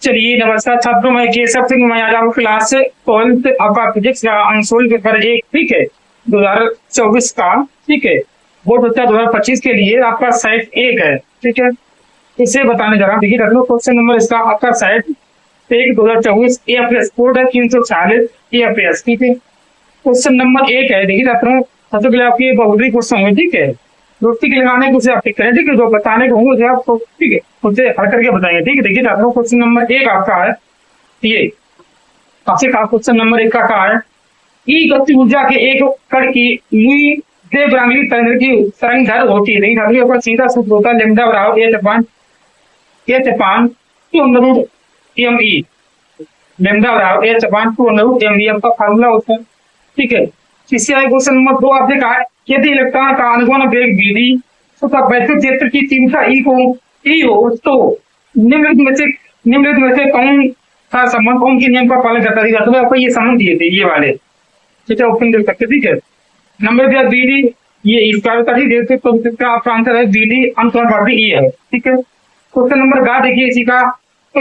चलिए नमस्कार छात्रों, मैं केशव सिंह। मैं आज आपको क्लास 12th आपका फिजिक्स का अंशोल पेपर 1, ठीक है, 2024 का, ठीक है, बोर्ड होता है 2025 के लिए आपका सेट 1 है, ठीक है। इसे बताने जा रहा हूँ। देखिए रख लो, क्वेश्चन नंबर इसका आपका सेट 1 2024 एएफएस कोड है 340 एएफएस, ठीक है। क्वेश्चन नंबर 1 है। देखिए छात्रों, सबसे पहले आपकी बाउंड्री क्वेश्चन होंगे, ठीक है। दोस्ती के लगाने को उसे आप टिक करें, ठीक है। जो बताने को होंगे उसे आप, ठीक है, उसे हट करके बताएंगे, ठीक है। देखिए छात्रों, क्वेश्चन नंबर 1 आपका है ये। आपसे कहा क्वेश्चन नंबर 1 का है ई गति ऊर्जा के एक कण की मुई देवरांगली तरंग की तरंग दर होती है। देखिए आपका सीधा सूत्र होता है लैम्डा बराबर h/2 √m/e। लैम्डा बराबर h/2 आपका फार्मूला होता है, ठीक है। इससे आगे क्वेश्चन नंबर 2 आपने कहा यदि इलेक्ट्रॉन का अनुगमन वेग vd तथा वैद्युत क्षेत्र की तीव्रता e हो तो निम्नलिखित में से कौन सा संबंध कौन के नियम का पालन करता है। तो आपको ये संबंध दिए थे ये वाले, ठीक है, ऑप्शन दे सकते, ठीक है। नंबर दिया vd, ये इसका ही देते तो इसका आपका आंसर है vd अनुपात e है, ठीक है। क्वेश्चन नंबर गा देखिए इसी का, तो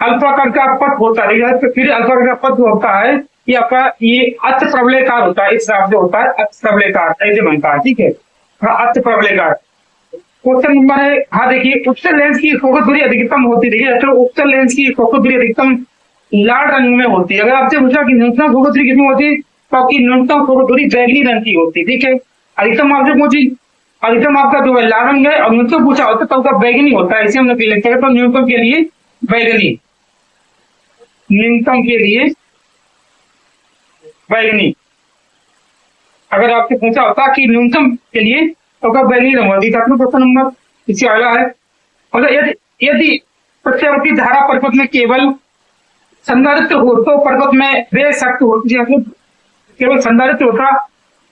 अल्फा का पथ होता है, तो फिर अल्फा का पथ होता है ये आपका ये अच प्रबलेकार होता है, इस हिसाब से होता है अच प्रबलेकार, ऐसे बनता है, ठीक है, अच प्रबलेकार। क्वेश्चन नंबर है, हाँ देखिए, उत्तल लेंस की फोकस दूरी अधिकतम होती है। देखिए तो उत्तल लेंस की फोकस दूरी अधिकतम लाल रंग में होती है। अगर आपसे पूछा कि न्यूनतम फोकस दूरी कितनी होती है, तो आपकी न्यूनतम फोकस दूरी बैगनी रंग की होती है, ठीक है। अधिकतम आपसे पूछी, अधिकतम आपका जो है लाल रंग है, और न्यूनतम पूछा होता है तो आपका बैगनी होता है, इसे हमने लिखते हैं। तो न्यूनतम के लिए बैगनी, न्यूनतम के लिए बैगनी। अगर आपसे पूछा होता कि न्यूनतम के लिए तो क्या बैगनी रंग होती है। क्वेश्चन नंबर इससे अगला है, मतलब यदि प्रत्यावर्ती धारा परपथ में केवल संधारित्र हो तो परपथ में वेग शक्ति होती है। केवल संधारित्र होता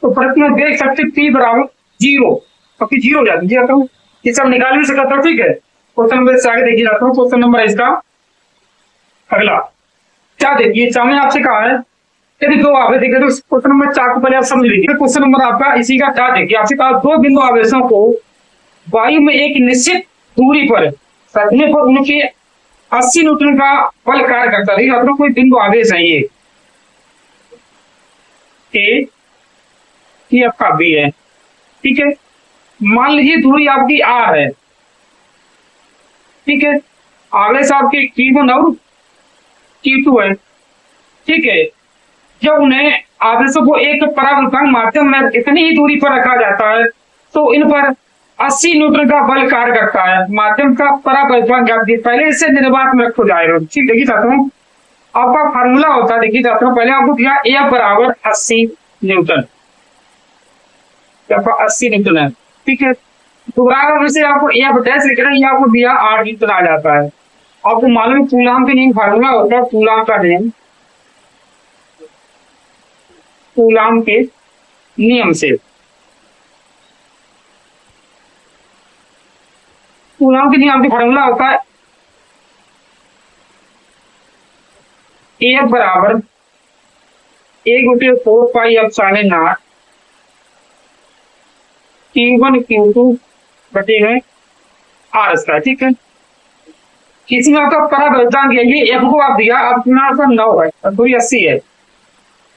तो परपथ में वेग शक्ति P बराबर 0, तो फिर 0 हो जाती है। ये सब निकाल भी सकता था, ठीक है। क्वेश्चन नंबर से आगे देखिए जाता हूँ। क्वेश्चन नंबर इसका अगला क्या देखिए, सामने आपसे कहा है यदि दो आवेश देखिए, तो क्वेश्चन नंबर 4 को पहले आप समझ लीजिए। क्वेश्चन नंबर आपका इसी का क्या देखिए, आपसे कहा दो बिंदु आवेशों को वायु में एक निश्चित दूरी पर रखने पर उनके 80 न्यूटन का बल कार्य करता है। अपना कोई बिंदु आवेश है ये आपका बी है, ठीक है। मान लीजिए दूरी आपकी आर है, ठीक है। आवेश आपके Q1 और Q2 है, ठीक है। जब उन्हें आवेशों को एक परावर्तक माध्यम में इतनी ही दूरी पर रखा जाता है तो इन पर 80 न्यूटन का बल कार्य करता है। माध्यम का परावर्तक पहले इससे निर्वात में रखो जाएगा, ठीक। देखिए चाहता हूँ आपका फार्मूला होता है, देखिए चाहता हूँ पहले आपको दिया F बराबर 80 न्यूटन, 80 न्यूटन है, ठीक है। दोबारा से आपको F डैश लिखना है, आपको दिया 8 न्यूटन आ जाता है। आपको मालूम है कूलाम के नियम फार्मूला होता है, कूलाम का नियम, कूलाम के नियम से, कूलाम के नियम का फार्मूला होता है F बराबर 1/4 पाई एप्सिलॉन Q1 Q2 बटे में R स्क्वायर, ठीक है। किसी में आपका परावर्तक है, ये F को आप दिया, अपना 9 है, दूरी 80 है,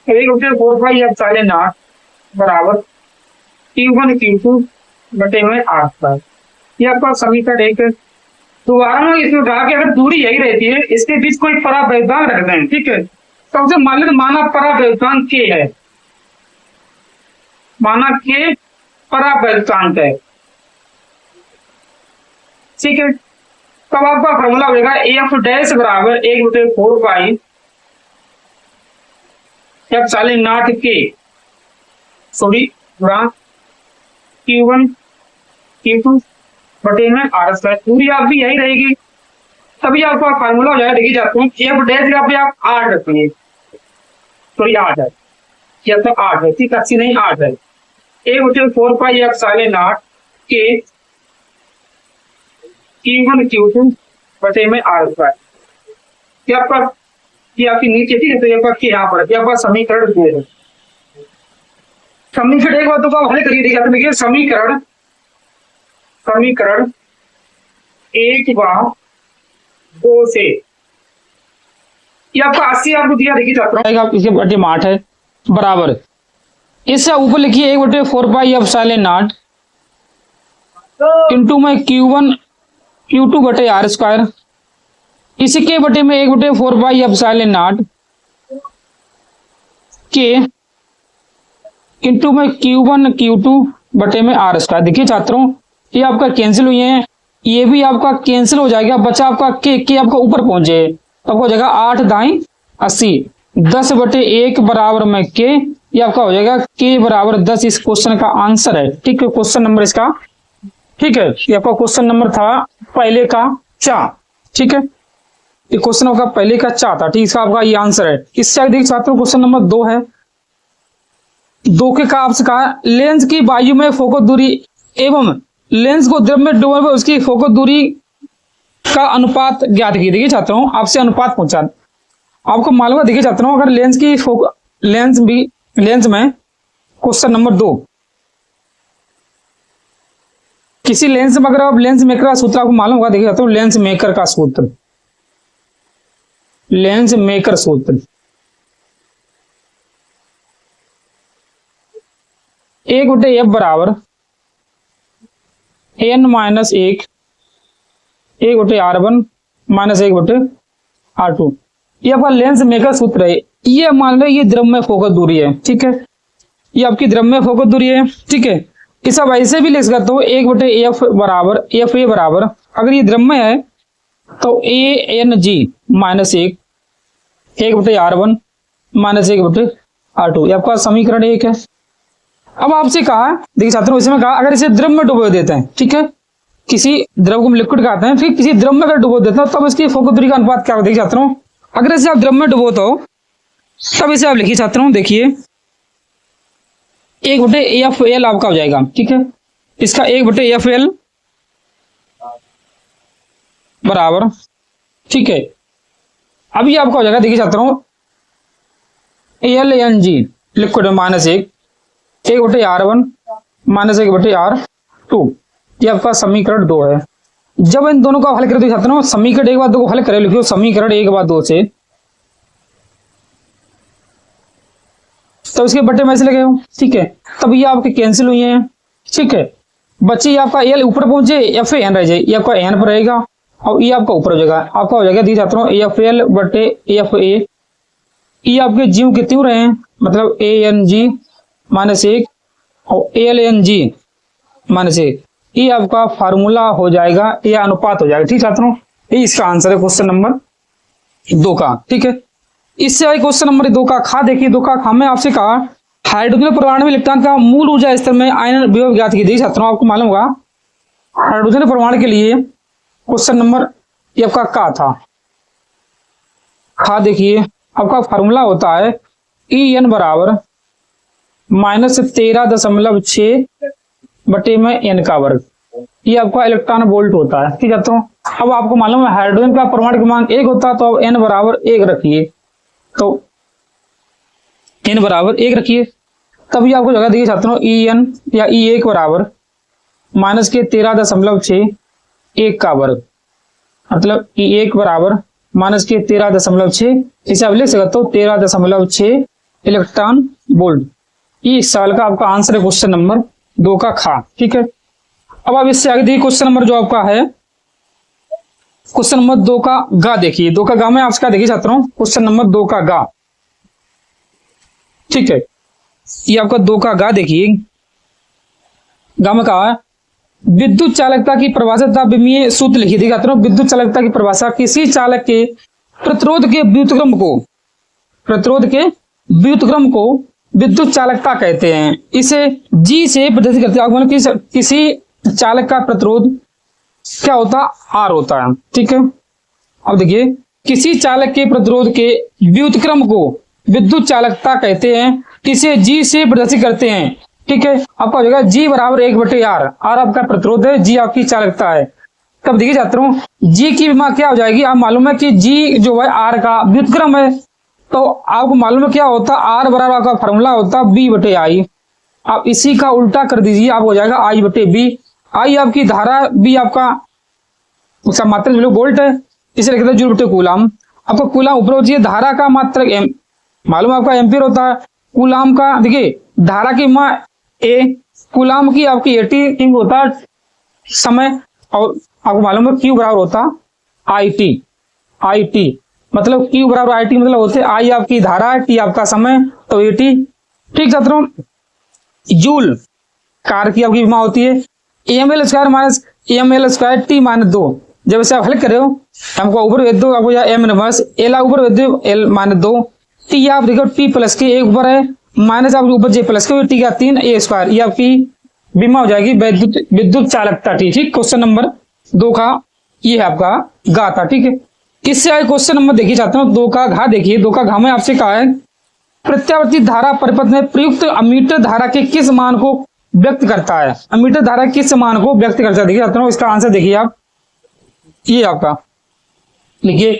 1/4 पाई एप्सिलॉन बराबर Q1 Q2 बटे में R स्क्वायर। ये आपका समीकरण 1 है। दोबारा में इसमें कहा कि अगर दूरी यही रहती है, इसके बीच कोई परावर्तक रख दें, ठीक है। तो उसे माना परावर्तक K है, माना K परावर्तक है, ठीक है। तब आपका फॉर्मूला होगा F डैश बराबर 1/4 pi epsilon K sorry Q1 Q2 बटे में R स्क्वायर। दूरी आपकी यही रहेगी, तभी आपका फार्मूला हो जाएगा। देखिए जाते हैं F डैश का पे आप 8 रखेंगे, सॉरी 8 है, या तो 8 है, ठीक, 80 नहीं 8 है। 1/4 pi epsilon K Q1 Q2 बटे में R स्क्वायर। ये आपकी नीचे, ठीक है। तो ये आपका यहाँ पर ये आपका समीकरण 2 है। समीकरण एक बात तो हल करिए, देखिए समीकरण 1 व 2 से ये आपका 80 आपको दिया, देखिए छात्रों आप इसके बटे 8 है बराबर, इससे ऊपर लिखिए 1/4 इंटू में Q1 Q2 बटे आर स्क्वायर, इसके बटे में 1/4 के इंटू में Q1 Q2 बटे में आर स्क्वायर। देखिए छात्रों ये आपका कैंसिल हुए हैं, ये भी आपका कैंसिल हो जाएगा, बचा आपका के आपका ऊपर पहुंचे तो आपको हो जाएगा 8 दाई 80, 10/1 बराबर में के, ये आपका हो जाएगा के बराबर 10। इस क्वेश्चन का आंसर है, ठीक है, क्वेश्चन नंबर इसका, ठीक है, ये आपका क्वेश्चन नंबर था पहले का 4, ठीक है, ये क्वेश्चन आपका पहले का 4 था, ठीक, इसका आपका ये आंसर है। इससे आगे देखिए छात्रों क्वेश्चन नंबर 2 है, 2 के का आपसे कहा लेंस की वायु में फोकस दूरी एवं लेंस को द्रव में डुबोने पर उसकी फोकस दूरी का अनुपात ज्ञात कीजिए। देखिए छात्रों आपसे अनुपात पूछा, आपको मालूम है, देखिए छात्रों अगर लेंस में क्वेश्चन नंबर 2 किसी लेंस में अगर आप लेंस मेकर का सूत्र आपको मालूम होगा, देखिए छात्रों लेंस मेकर का सूत्र, लेंस मेकर सूत्र 1/f बराबर n-1 1/r1 -1/r2, ये आपका लेंस मेकर सूत्र है। ये मान लो ये द्रव में फोकस दूरी है, ठीक है, ये आपकी द्रव में फोकस दूरी है, ठीक है, इस अब ऐसे भी लिख सकते हो 1/f बराबर fa बराबर, अगर ये द्रव में है तो ANG -1 1/r1 -1/r2, ये आपका समीकरण 1 है। अब आपसे कहा, देखिए छात्रों इसमें कहा अगर इसे द्रव में डुबो देते हैं, ठीक है, किसी द्रव को हम लिक्विड कहते हैं, फिर किसी द्रव में अगर डुबो देते हैं तब इसकी फोकस दूरी का अनुपात क्या होगा। देखिए छात्रों अगर इसे आप द्रव में डुबोते हो तब इसे आप लिखिए छात्रों, देखिए 1/FL आपका हो जाएगा, ठीक है, इसका 1/FL बराबर, ठीक है, अभी आपका हो जाएगा, देखिए छात्रों ALNG लिक्विड में -1 1/r1 -1/r2, ये आपका समीकरण 2 है। जब इन दोनों का हल कर दो छात्रों, समीकरण 1 बार 2 को हल करें, लिखियो समीकरण 1 बार 2 से, तो इसके बटे में से लगे हो, ठीक है, तब ये आपके कैंसिल हुई हैं, ठीक है, बच्चे आपका एल ऊपर पहुंचे एफ एन रह जाए, ये आपका एन पर रहेगा और ये आपका ऊपर हो जाएगा, आपका हो जाएगा दी छात्रों एफ एल बटे एफ ए, ये आपके जीव कितने रहे हैं, मतलब ए एन जी -1 और एल एन जी -1, ये आपका फार्मूला हो जाएगा, ये अनुपात हो जाएगा, ठीक छात्रों, ये इसका आंसर है क्वेश्चन नंबर 2 का, ठीक है। इससे आगे क्वेश्चन नंबर 2 का खा देखिए, 2 का खा में आपसे कहा हाइड्रोजन परमाणु में इलेक्ट्रॉन का मूल ऊर्जा स्तर में आयन विभव ज्ञात कीजिए। छात्रों आपको मालूम होगा हाइड्रोजन परमाणु के लिए क्वेश्चन नंबर ये आपका का था, खा देखिए आपका फार्मूला होता है EN बराबर -13.6 बटे में n का वर्ग, ये आपका इलेक्ट्रॉन वोल्ट होता है, ठीक है। तो अब आपको मालूम है हाइड्रोजन का परमाणु क्रमांक 1 होता है, तो अब n बराबर 1 रखिए, तो n बराबर 1 रखिए, तभी आपको जगह देखिए छात्रों EN या E1 बराबर -13.6 1 का वर्ग, मतलब E1 बराबर -13.6, इसे आप लिख सकते हो 13.6 इलेक्ट्रॉन वोल्ट। ये इस सवाल का आपका आंसर है क्वेश्चन नंबर 2 का खा, ठीक है। अब आप इससे आगे देखिए क्वेश्चन नंबर जो आपका है क्वेश्चन नंबर 2 का गा देखिए, 2 का गा में आपका देखिए छात्रों क्वेश्चन नंबर 2 का गा, ठीक है, ये आपका 2 का गा देखिए, गा में कहा है विद्युत चालकता की परिभाषा तथा विमीय सूत्र लिखिए। देखिए छात्रों विद्युत चालकता की परिभाषा किसी चालक के प्रतिरोध के व्युत्क्रम को विद्युत चालकता कहते हैं, इसे G से प्रदर्शित करते हैं। मतलब किसी चालक का प्रतिरोध क्या होता है, R होता है, ठीक है। अब देखिए किसी चालक के प्रतिरोध के व्युत्क्रम को विद्युत चालकता कहते हैं, इसे G से प्रदर्शित करते हैं, ठीक है। आपका हो जाएगा G बराबर 1/R, R आपका प्रतिरोध है, G आपकी चालकता है। तब देखिए छात्रों G की विमा क्या हो जाएगी, आप मालूम है कि G जो है R का व्युत्क्रम है, तो आपको मालूम है क्या होता है R बराबर आपका फॉर्मूला होता है B/I, आप इसी का उल्टा कर दीजिए, आप हो जाएगा I/B, I आपकी धारा, B आपका उसका मात्रा वोल्ट है, इसे लिखते हैं जूल बटे कूलम, आपको कूलाम ऊपर होती है, धारा का मात्रक मालूम आपका एम्पीयर होता है। कूलाम का देखिए धारा की माँ ए, कूलाम की आपकी 80 होता है समय, और आपको मालूम है क्यू बराबर होता आई टी मतलब क्यू बराबर आई टी मतलब होते आई आपकी धारा है, टी आपका समय, तो 80। ठीक छात्रों, जूल कार की आपकी विमा होती है M L square minus M L square T minus 2। जब इसे आप हल कर रहे हो हमको ऊपर भेज दो, आपको एम इनवर्स एल ऊपर भेज दो एल माइनस 2, टी आप देखो टी प्लस के एक ऊपर है माइनस आपके ऊपर जे प्लस के टी का 3 ए स्क्वायर, ये आपकी बीमा हो जाएगी विद्युत चालकता टी। ठीक, क्वेश्चन नंबर 2 का ये है आपका गा था। ठीक है, इससे आगे क्वेश्चन नंबर देखिए चाहता हूँ 2 का घा। देखिए 2 का घा में आपसे कहा है प्रत्यावर्ती धारा परिपथ में प्रयुक्त अमीटर धारा के किस मान को व्यक्त करता है। अमीटर धारा किस मान को व्यक्त करता है, देखिए चाहता हूँ इसका आंसर देखिए आप, ये आपका लिखिए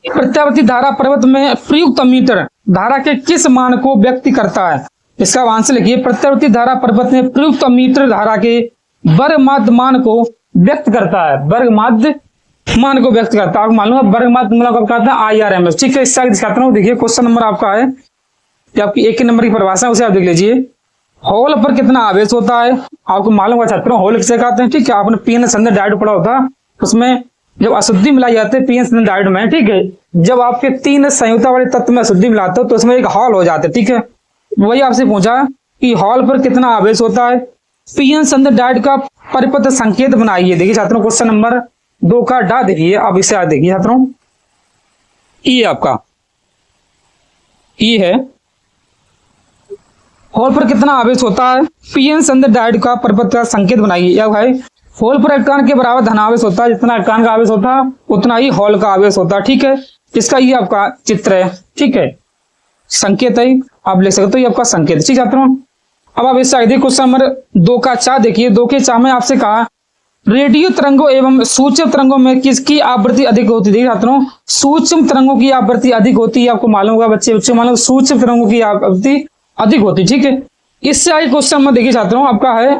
प्रत्यावर्ती धारा परिपथ में प्रयुक्त अमीटर धारा के किस मान को व्यक्त करता है। इसका आंसर लिखिए प्रत्यावर्ती धारा परिपथ में प्रयुक्त अमीटर धारा के वर्ग माध्य मान को व्यक्त करता है, वर्ग माध्य मान को व्यक्त करता है। आपको मालूम है वर्ग माध्य मान को कहते हैं IRMS। ठीक है, इससे आगे दिखाता हूँ, देखिए क्वेश्चन नंबर आपका है कि आपकी 1 नंबर की परिभाषा उसे आप देख लीजिए। हॉल पर कितना आवेश होता है, आपको मालूम है छात्रों हॉल किसे कहते हैं। ठीक है, आपने पीएन संदर्भ डायोड पढ़ा होता, उसमें जब अशुद्धि मिलाई जाती है पीएन संदर्भ डायोड में, ठीक है, जब आपके 3 संयुक्ता वाले तत्व में अशुद्धि मिलाते हो तो उसमें एक हॉल हो जाते हैं। ठीक है, वही आपसे पूछा कि हॉल पर कितना आवेश होता है, पीएन संदर्भ डायोड का परिपथ संकेत बनाइए। देखिए छात्रों क्वेश्चन नंबर 2 का डा देखिए, अब इसे आप देखिए छात्रों, ये आपका ये है हॉल पर कितना आवेश होता है, पीएन संदर्भ डायोड का परिपथ का संकेत बनाइए। यह है हॉल पर इलेक्ट्रॉन के बराबर धनावेश होता है, जितना इलेक्ट्रॉन का आवेश होता है उतना ही हॉल का आवेश होता है। ठीक है, इसका ये आपका चित्र है। ठीक है, संकेत है, आप लिख सकते हो ये आपका संकेत। ठीक है छात्रों, अब आप इससे आगे क्वेश्चन नंबर 2 का चा देखिए। 2 के चा में आपसे कहा रेडियो तरंगों एवं सूक्ष्म तरंगों में किसकी आवृत्ति अधिक होती है। देखिए छात्रों सूक्ष्म तरंगों की आवृत्ति अधिक होती है, आपको मालूम होगा बच्चे मालूम सूक्ष्म तरंगों की आवृत्ति अधिक होती है। ठीक है, इससे आगे क्वेश्चन नंबर देखिए छात्रों आपका है